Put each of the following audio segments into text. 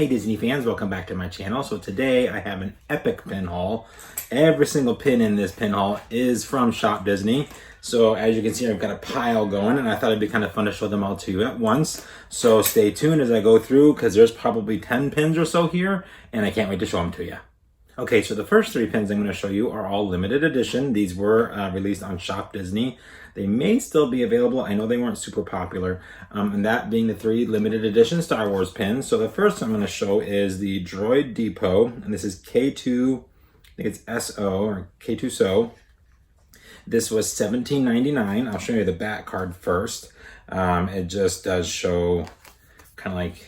Hey Disney fans, welcome back to my channel. So today I have an epic pin haul. Every single pin in this pin haul is from Shop Disney. So as you can see, I've got a pile going and I thought it'd be kind of fun to show them all to you at once. So stay tuned as I go through because there's probably 10 pins or so here and I can't wait to show them to you. Okay, so the first 3 pins I'm going to show you are all limited edition. These were released on Shop Disney. They may still be available. I know they weren't super popular. And that being the 3 limited edition Star Wars pins. So the first I'm going to show is the Droid Depot. And this is K2, I think it's SO or K2 SO. This was $17.99. I'll show you the back card first. It just does show kind of like...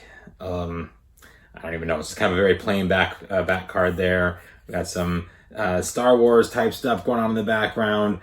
I don't even know. It's kind of a very plain back card there. We got some Star Wars type stuff going on in the background.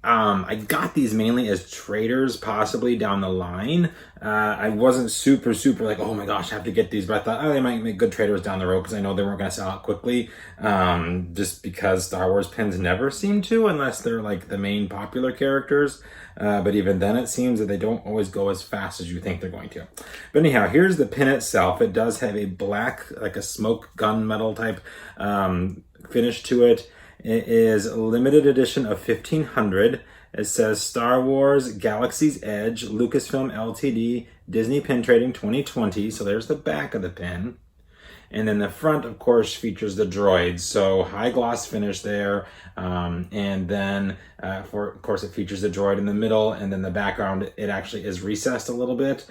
I got these mainly as traders, possibly down the line. I wasn't super like, oh my gosh, I have to get these, but I thought, oh, they might make good traders down the road because I know they weren't going to sell out quickly. Just because Star Wars pins never seem to, unless they're like the main popular characters. But even then, it seems that they don't always go as fast as you think they're going to. But anyhow, here's the pin itself. It does have a black, like a smoke gunmetal type finish to it. It is a limited edition of 1500. It says Star Wars Galaxy's Edge, Lucasfilm Ltd, Disney Pin Trading 2020. So there's the back of the pin. And then the front, of course, features the droids. So high gloss finish there. And then, of course, it features the droid in the middle. And then the background, it actually is recessed a little bit,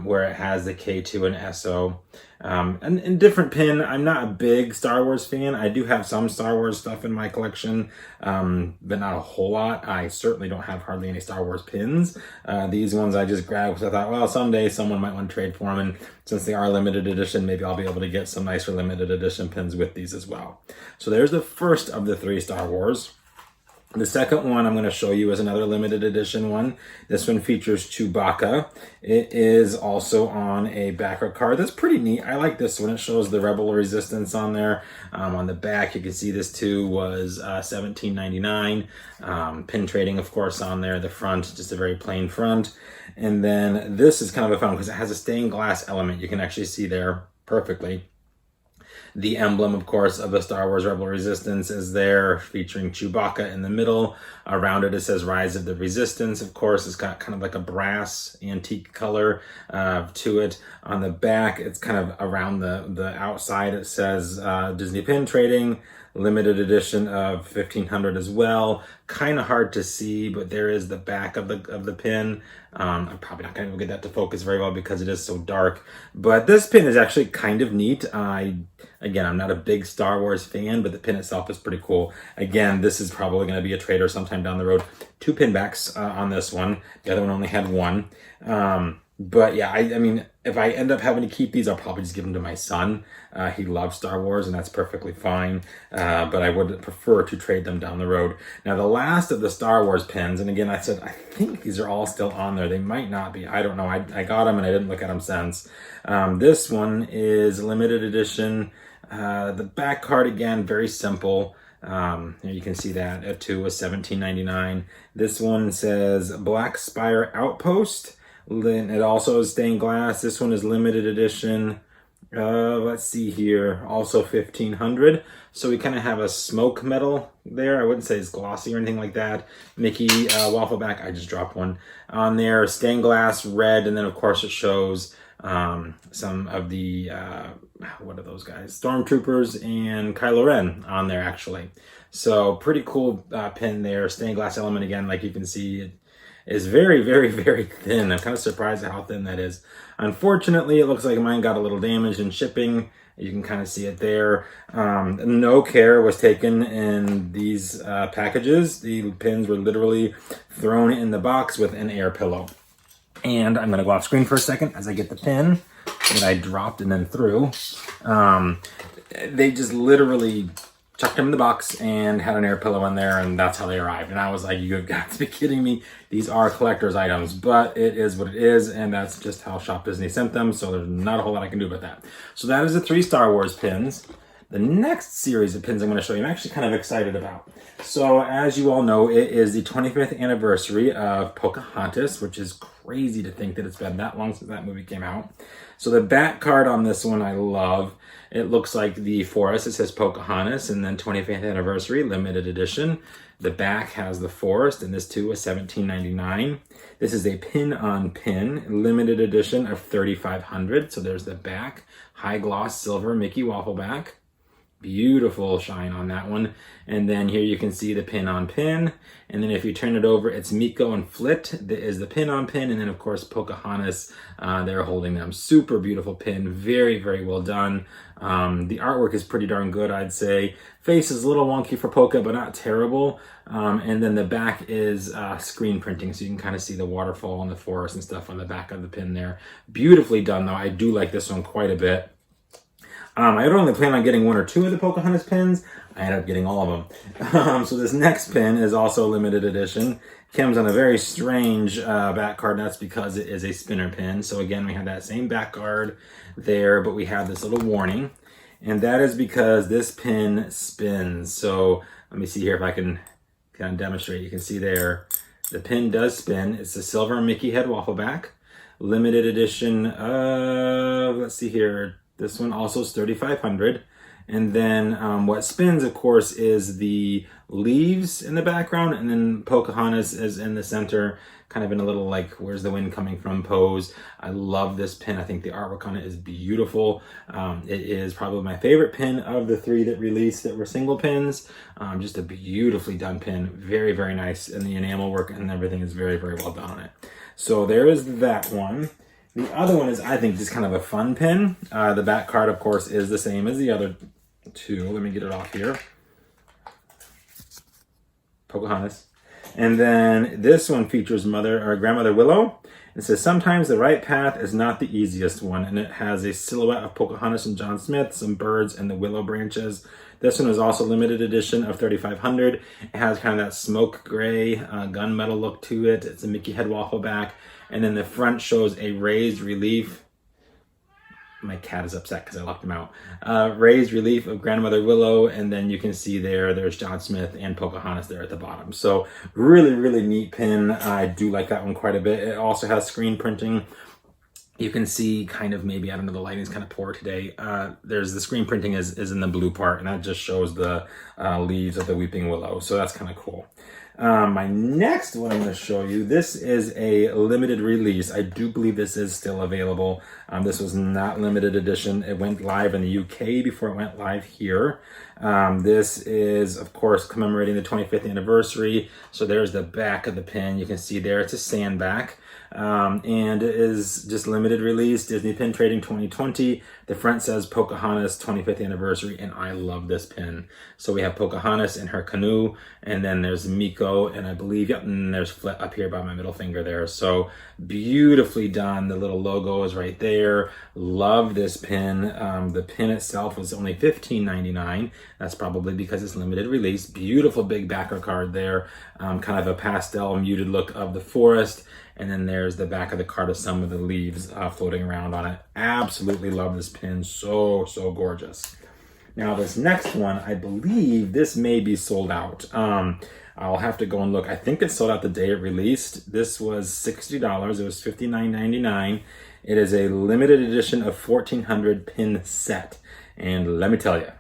where it has the K2 and SO. And different pin. I'm not a big Star Wars fan. I do have some Star Wars stuff in my collection, but not a whole lot. I certainly don't have hardly any Star Wars pins. These ones I just grabbed because I thought, well, someday someone might want to trade for them. And since they are limited edition, maybe I'll be able to get some nicer limited edition pins with these as well. So there's the first of the 3 Star Wars. The second one I'm going to show you is another limited edition one. This one features Chewbacca. It is also on a backer card. That's pretty neat. I like this one. It shows the Rebel Resistance on there. On the back, you can see this too was $17.99. Pin trading, of course, on there. The front, just a very plain front. And then this is kind of a fun one because it has a stained glass element. You can actually see there perfectly. The emblem, of course, of the Star Wars Rebel Resistance is there, featuring Chewbacca in the middle. Around it, it says Rise of the Resistance. Of course, it's got kind of like a brass antique color to it. On the back, it's kind of around the outside. It says Disney Pin Trading, limited edition of 1500 as well. Kind of hard to see, but there is the back of the pin. I'm probably not going to get that to focus very well because it is so dark. But this pin is actually kind of neat. Again, I'm not a big Star Wars fan, but the pin itself is pretty cool. Again, this is probably going to be a trader sometime down the road. 2 pin backs on this one. The other one only had 1. But yeah, I mean, if I end up having to keep these, I'll probably just give them to my son. He loves Star Wars, and that's perfectly fine. But I would prefer to trade them down the road. Now, the last of the Star Wars pins, and again, I said, I think these are all still on there. They might not be. I don't know. I got them, and I didn't look at them since. This one is limited edition. The back card, again, very simple. You can see that at 2 was $17.99. This one says Black Spire Outpost. It also is stained glass. This one is limited edition. Let's see here. Also 1500. So we kind of have a smoke metal there. I wouldn't say it's glossy or anything like that. Mickey waffle back. I just dropped one on there. Stained glass, red, and then of course it shows some of the what are those guys? Stormtroopers and Kylo Ren on there actually. So pretty cool pin there. Stained glass element again, like you can see. It is very thin. I'm kind of surprised at how thin that is. Unfortunately, it looks like mine got a little damaged in shipping. You can kind of see it there. No care was taken in these packages. The pins were literally thrown in the box with an air pillow. And I'm going to go off screen for a second as I get the pin that I dropped and then threw. They just literally chucked them in the box and had an air pillow in there, and that's how they arrived. And I was like, you've got to be kidding me. These are collector's items, but it is what it is, and that's just how Shop Disney sent them, so there's not a whole lot I can do about that. So that is the 3 Star Wars pins. The next series of pins I'm going to show you, I'm actually kind of excited about. So as you all know, it is the 25th anniversary of Pocahontas, which is crazy to think that it's been that long since that movie came out. So the back card on this one I love. It looks like the forest. It says Pocahontas and then 25th anniversary limited edition. The back has the forest, and this too was $17.99. This is a pin on pin limited edition of 3,500. So there's the back, high gloss silver Mickey waffle back. Beautiful shine on that one. And then here you can see the pin on pin. And then if you turn it over, it's Miko and Flit that is the pin on pin. And then of course, Pocahontas, they're holding them. Super beautiful pin. Very, very well done. The artwork is pretty darn good, I'd say. Face is a little wonky for Poca, but not terrible. And then the back is screen printing. So you can kind of see the waterfall and the forest and stuff on the back of the pin there. Beautifully done though. I do like this one quite a bit. I had only planned on getting 1 or 2 of the Pocahontas pins. I ended up getting all of them. So this next pin is also limited edition. Comes on a very strange back card, and that's because it is a spinner pin. So again, we have that same back card there, but we have this little warning. And that is because this pin spins. So let me see here if I can kind of demonstrate. You can see there, the pin does spin. It's a silver Mickey head waffle back. Limited edition of, let's see here, this one also is 3,500. And then what spins, of course, is the leaves in the background. And then Pocahontas is in the center, kind of in a little like, where's the wind coming from pose. I love this pin. I think the artwork on it is beautiful. It is probably my favorite pin of the 3 that released that were single pins. Just a beautifully done pin. Very, very nice. And the enamel work and everything is very, very well done on it. So there is that one. The other one is, I think, just kind of a fun pin. The back card, of course, is the same as the other 2. Let me get it off here. Pocahontas. And then this one features Grandmother Willow. It says, sometimes the right path is not the easiest one. And it has a silhouette of Pocahontas and John Smith, some birds, and the willow branches. This one is also limited edition of 3,500. It has kind of that smoke gray gunmetal look to it. It's a Mickey head waffle back. And then the front shows a raised relief. My cat is upset because I locked him out. Raised relief of Grandmother Willow. And then you can see there's John Smith and Pocahontas there at the bottom. So really, really neat pin. I do like that one quite a bit. It also has screen printing. You can see kind of maybe, I don't know, the lighting is kind of poor today. There's the screen printing is in the blue part, and that just shows the leaves of the weeping willow. So that's kind of cool. My next one I'm going to show you, this is a limited release. I do believe this is still available. This was not limited edition. It went live in the UK before it went live here. This is, of course, commemorating the 25th anniversary. So there's the back of the pin. You can see there, it's a sandback. And it is just limited release, Disney Pin Trading 2020. The front says Pocahontas 25th anniversary, and I love this pin. So we have Pocahontas in her canoe, and then there's Miko, and I believe, yep, and there's Flit up here by my middle finger there. So beautifully done. The little logo is right there. Love this pin. The pin itself was only $15.99. That's probably because it's limited release. Beautiful big backer card there. Kind of a pastel muted look of the forest. And then there's the back of the card of some of the leaves floating around on it. Absolutely love this pin. So, so gorgeous. Now this next one, I believe this may be sold out. I'll have to go and look. I think it sold out the day it released. This was $60. It was $59.99. It is a limited edition of 1,400 pin set. And let me tell you,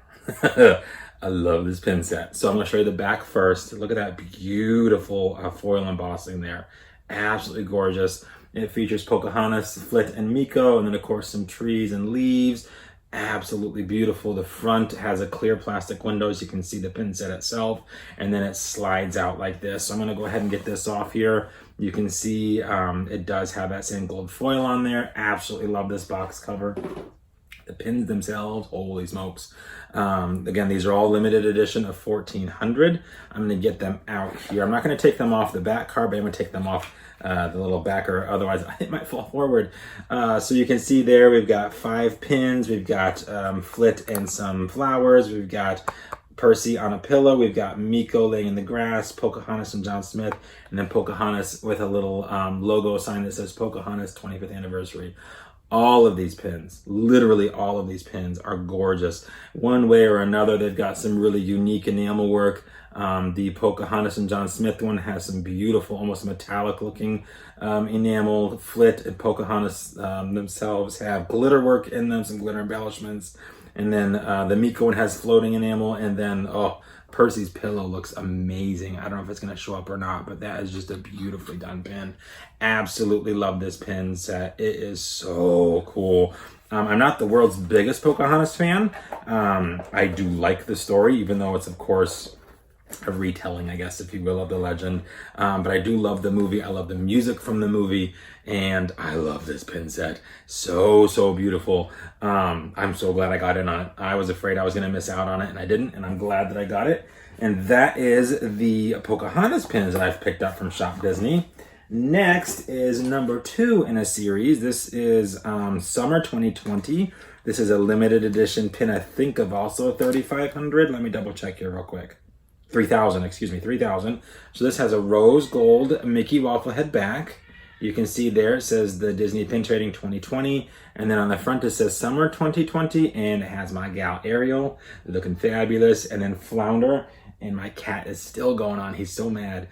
I love this pin set. So I'm going to show you the back first. Look at that beautiful foil embossing there. Absolutely gorgeous. It features Pocahontas, Flit, and Miko, and then of course some trees and leaves. Absolutely beautiful. The front has a clear plastic window so you can see the pin set itself, and then it slides out like this. So I'm going to go ahead and get this off here. You can see it does have that same gold foil on there. Absolutely love this box cover. The pins themselves, holy smokes. Again, these are all limited edition of 1,400. I'm going to get them out here. I'm not going to take them off the back card, but I'm going to take them off the little backer, otherwise it might fall forward. So you can see there we've got 5 pins, we've got Flit and some flowers, we've got Percy on a pillow, we've got Miko laying in the grass, Pocahontas and John Smith, and then Pocahontas with a little logo sign that says Pocahontas 25th anniversary. All of these pins, literally all of these pins are gorgeous. One way or another, they've got some really unique enamel work. The Pocahontas and John Smith one has some beautiful, almost metallic looking enamel. Flit and Pocahontas themselves have glitter work in them, some glitter embellishments. And then the Miko one has floating enamel. And then, Percy's pillow looks amazing. I don't know if it's going to show up or not, but that is just a beautifully done pin. Absolutely love this pin set. It is so cool. I'm not the world's biggest Pocahontas fan. I do like the story, even though it's, of course, a retelling, I guess, if you will, of the legend. But I do love the movie. I love the music from the movie. And I love this pin set. So, so beautiful. I'm so glad I got in on it. I was afraid I was going to miss out on it, and I didn't. And I'm glad that I got it. And that is the Pocahontas pins that I've picked up from Shop Disney. Next is number 2 in a series. This is Summer 2020. This is a limited edition pin, I think, of also 3,500. Let me double check here real quick. 3,000, excuse me, 3,000. So this has a rose gold Mickey waffle head back. You can see there it says the Disney Pin Trading 2020. And then on the front it says Summer 2020. And it has my gal Ariel looking fabulous. And then Flounder. And my cat is still going on. He's so mad.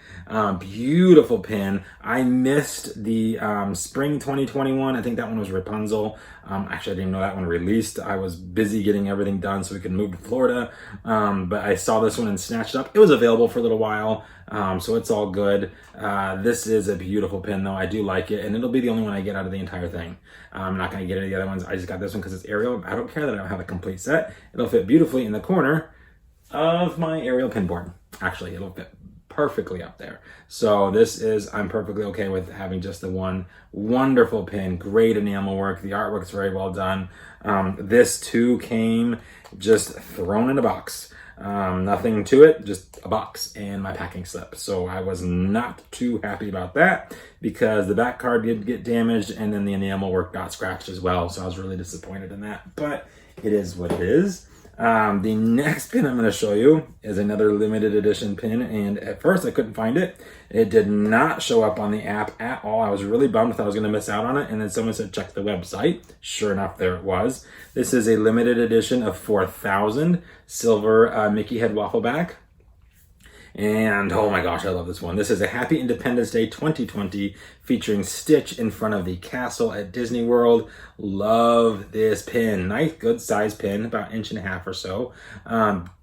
Beautiful pin. I missed the spring 2021. I think that one was Rapunzel. Actually, I didn't know that one released. I was busy getting everything done so we could move to Florida. But I saw this one and snatched it up. It was available for a little while. So it's all good. This is a beautiful pin though. I do like it. And it'll be the only one I get out of the entire thing. I'm not going to get any of the other ones. I just got this one because it's Ariel. I don't care that I don't have a complete set. It'll fit beautifully in the corner of my Ariel pin board. Actually, it'll fit perfectly up there. So I'm perfectly okay with having just the one. Wonderful pin, great enamel work. The artwork's very well done. This too came just thrown in a box. Nothing to it, just a box and my packing slip. So I was not too happy about that because the back card did get damaged and then the enamel work got scratched as well. So I was really disappointed in that, but it is what it is. The next pin I'm going to show you is another limited edition pin, and at first I couldn't find it. It did not show up on the app at all. I was really bummed. I thought I was going to miss out on it, and then someone said check the website. Sure enough, there it was. This is a limited edition of 4,000 silver Mickey head waffle back. And oh my gosh, I love this one. This is a Happy Independence Day 2020 featuring Stitch in front of the castle at Disney World. Love this pin. Nice, good size pin, about 1.5 inches or so.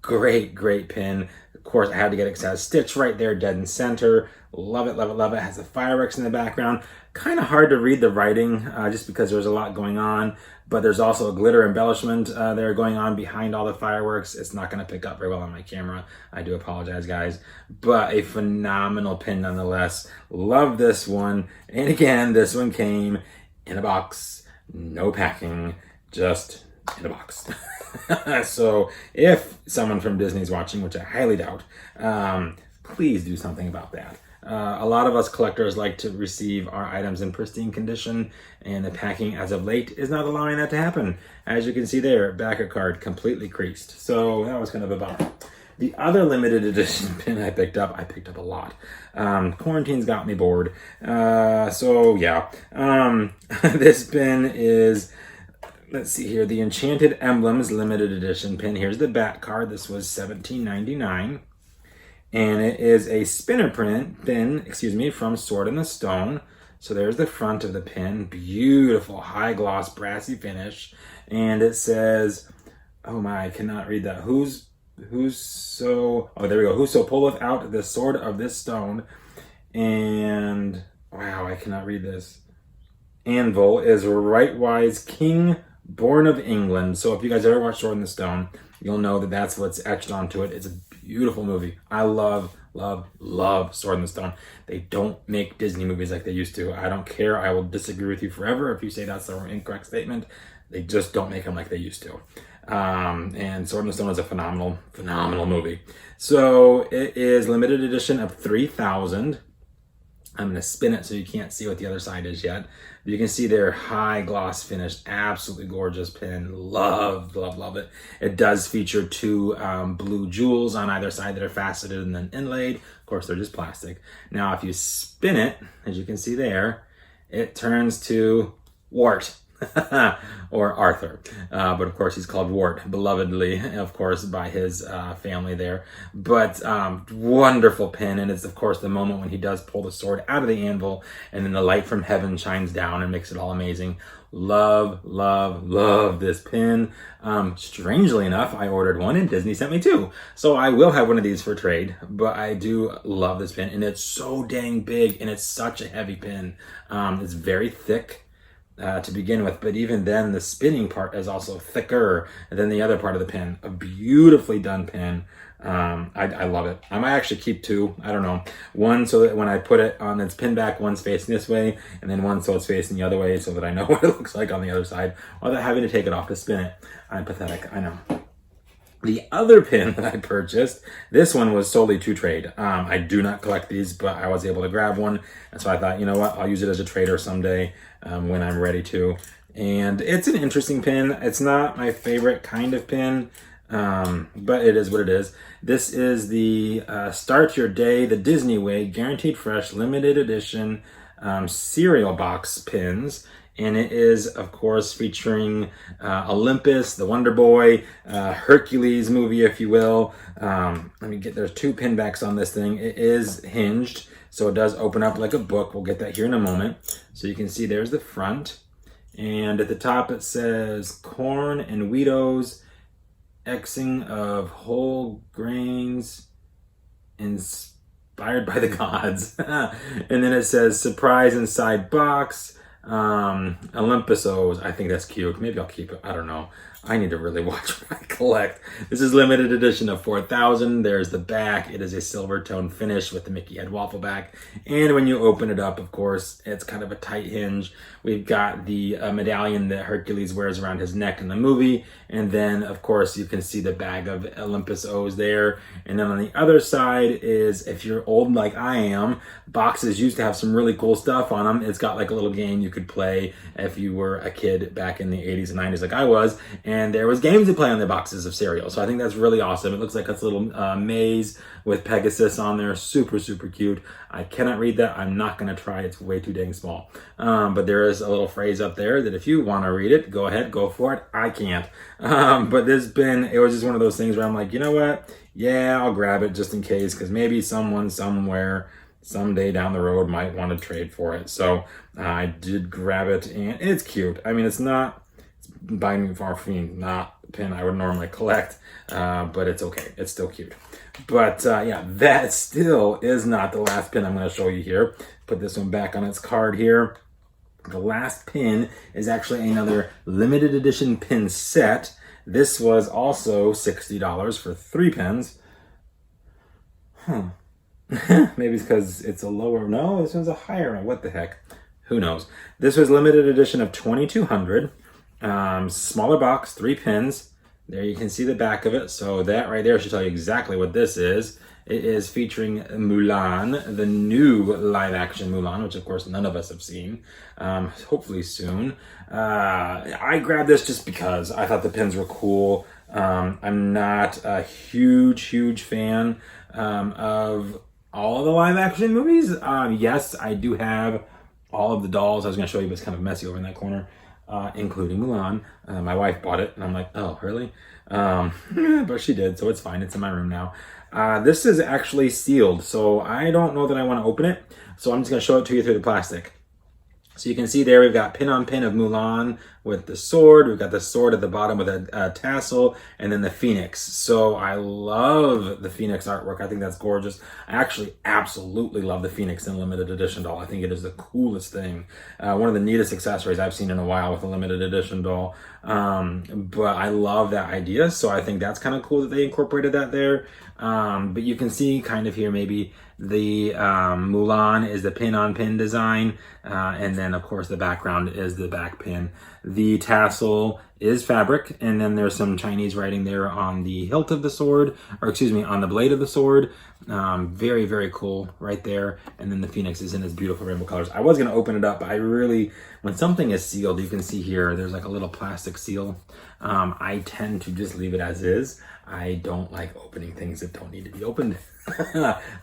Great pin. Of course, I had to get it because it has Stitch right there, dead in center. Love it, love it, love it. It has the fireworks in the background. Kind of hard to read the writing just because there's a lot going on. But there's also a glitter embellishment there going on behind all the fireworks. It's not going to pick up very well on my camera. I do apologize, guys. But a phenomenal pin nonetheless. Love this one. And again, this one came in a box. No packing. Just in a box. So if someone from Disney's watching, which I highly doubt, please do something about that. A lot of us collectors like to receive our items in pristine condition, and the packing as of late is not allowing that to happen. As you can see there, backer card completely creased. So that was kind of a bummer. The other limited edition pin I picked up a lot. Quarantine's got me bored. So yeah, this pin is, let's see here, the Enchanted Emblems limited edition pin. Here's the back card. This was $17.99. And it is a spinner pin, from Sword in the Stone. So there's the front of the pin. Beautiful high gloss brassy finish. And it says, oh my, I cannot read that. Oh, there we go. Whoso pulleth out the sword of this stone. And wow, I cannot read this. Anvil is rightwise king born of England. So if you guys ever watched Sword in the Stone, you'll know that that's what's etched onto it. It's a beautiful movie. I love Sword in the Stone. They don't make Disney movies like they used to. I don't care. I will disagree with you forever if you say that's an incorrect statement. They just don't make them like they used to. And Sword in the Stone is a phenomenal movie. So it is limited edition of 3,000. I'm going to spin it so you can't see what the other side is yet. You can see their high gloss finish, absolutely gorgeous pin. Love it. It does feature 2 blue jewels on either side that are faceted and then inlaid. Of course, they're just plastic. Now, if you spin it, as you can see there, it turns to wart. or Arthur. But of course, he's called Wart, belovedly, of course, by his family there. But wonderful pin. And it's, of course, the moment when he does pull the sword out of the anvil and then the light from heaven shines down and makes it all amazing. Love, love, love this pin. Strangely enough, I ordered one and Disney sent me two. So I will have one of these for trade, but I do love this pin and it's so dang big and it's such a heavy pin. It's very thick to begin with, but even then the spinning part is also thicker than the other part of the pin. A beautifully done pin. I love it. I might actually keep two. I don't know. One so that when I put it on its pin back, one's facing this way, and then one so it's facing the other way so that I know what it looks like on the other side without having to take it off to spin it. I'm pathetic. I know. The other pin that I purchased, this one was solely to trade. I do not collect these, but I was able to grab one. And so I thought, you know what, I'll use it as a trader someday when I'm ready to. And it's an interesting pin. It's not my favorite kind of pin, but it is what it is. This is the Start Your Day the Disney Way Guaranteed Fresh Limited Edition cereal box pins. And it is, of course, featuring Olympus, the Wonder Boy, Hercules movie, if you will. Let me get, there's two pin backs on this thing. It is hinged, so it does open up like a book. We'll get that here in a moment. So you can see there's the front. And at the top it says corn and Wheatos, Xing of whole grains, inspired by the gods. And then it says surprise inside box. Olympus O's. I think that's cute. Maybe I'll keep it. I don't know. I need to really watch what I collect. This is limited edition of 4,000. There's the back. It is a silver tone finish with the Mickey head waffle back. And when you open it up, of course, it's kind of a tight hinge. We've got the medallion that Hercules wears around his neck in the movie. And then, of course, you can see the bag of Olympus O's there. And then on the other side is, if you're old like I am, boxes used to have some really cool stuff on them. It's got like a little game you could play if you were a kid back in the 80s and 90s like I was. And there was games to play on the boxes of cereal. So I think that's really awesome. It looks like it's a little maze with Pegasus on there. Super, super cute. I cannot read that. I'm not going to try. It's way too dang small. But there is a little phrase up there that if you want to read it, go ahead, go for it. I can't. But this bin, it was just one of those things where I'm like, you know what? Yeah, I'll grab it just in case, because maybe someone somewhere someday down the road might want to trade for it. So I did grab it, and it's cute. I mean, it's not by me far from me, not a pin I would normally collect, but it's okay. It's still cute. But yeah, that still is not the last pin I'm going to show you here. Put this one back on its card here. The last pin is actually another limited edition pin set. This was also $60 for 3 pins. Maybe it's because it's a lower, no, this one's a higher one. What the heck? Who knows? This was limited edition of 2,200. Smaller box, 3 pins. There you can see the back of it. So that right there should tell you exactly what this is. It is featuring Mulan, the new live action Mulan, which of course none of us have seen. Hopefully soon. I grabbed this just because I thought the pins were cool. I'm not a huge fan of all of the live action movies. Yes, I do have all of the dolls. I was going to show you, but it's kind of messy over in that corner. Including Mulan. My wife bought it, and I'm like, oh, really? But she did, so it's fine. It's in my room now. This is actually sealed, so I don't know that I want to open it. So I'm just going to show it to you through the plastic. So you can see there we've got pin on pin of Mulan with the sword. We've got the sword at the bottom with a tassel, and then the phoenix. So I love the phoenix artwork. I think that's gorgeous. I actually absolutely love the phoenix in limited edition doll. I think it is the coolest thing. One of the neatest accessories I've seen in a while with a limited edition doll. But I love that idea. So I think that's kind of cool that they incorporated that there. But you can see kind of here maybe the Mulan is the pin on pin design, and then of course the background is the back pin. The tassel is fabric, and then there's some Chinese writing there on the hilt of the sword, or excuse me, on the blade of the sword. Very cool right there. And then the phoenix is in its beautiful rainbow colors. I was going to open it up, but I really, when something is sealed, you can see here there's like a little plastic seal. I tend to just leave it as is. I don't like opening things that don't need to be opened.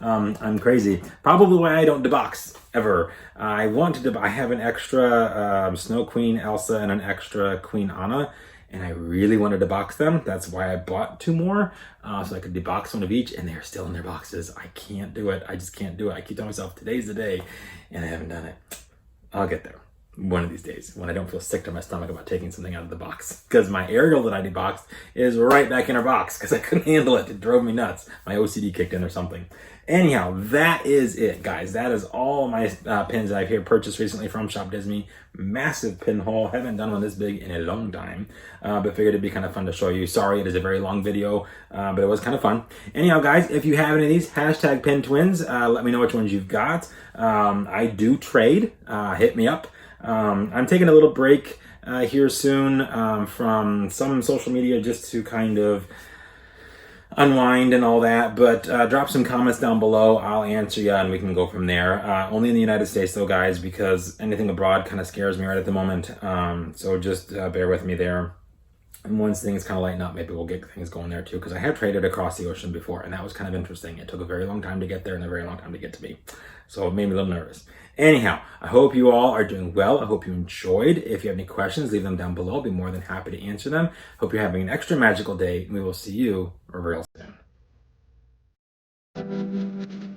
I'm crazy. Probably why I don't debox ever. I want to I have an extra Snow Queen Elsa and an extra Queen Anna, and I really wanted to box them. That's why I bought 2 more, so I could debox one of each, and they're still in their boxes. I can't do it. I just can't do it. I keep telling myself, today's the day, and I haven't done it. I'll get there one of these days when I don't feel sick to my stomach about taking something out of the box. Because my Ariel that I deboxed is right back in her box because I couldn't handle it. It drove me nuts. My OCD kicked in or something. Anyhow, that is it, guys. That is all my pins that I've here purchased recently from Shop Disney. Massive pin haul. Haven't done one this big in a long time, but figured it'd be kind of fun to show you. Sorry, it is a very long video, but it was kind of fun. Anyhow, guys, if you have any of these hashtag pin twins, let me know which ones you've got. I do trade. Hit me up. I'm taking a little break here soon from some social media just to kind of unwind and all that, but drop some comments down below. I'll answer you and we can go from there. Only in the United States though, guys, because anything abroad kind of scares me right at the moment. So just bear with me there. And once things kind of lighten up, maybe we'll get things going there too, because I have traded across the ocean before, and that was kind of interesting. It took a very long time to get there and a very long time to get to me. So it made me a little nervous. Anyhow, I hope you all are doing well. I hope you enjoyed. If you have any questions, leave them down below. I'll be more than happy to answer them. Hope you're having an extra magical day, and we will see you real soon.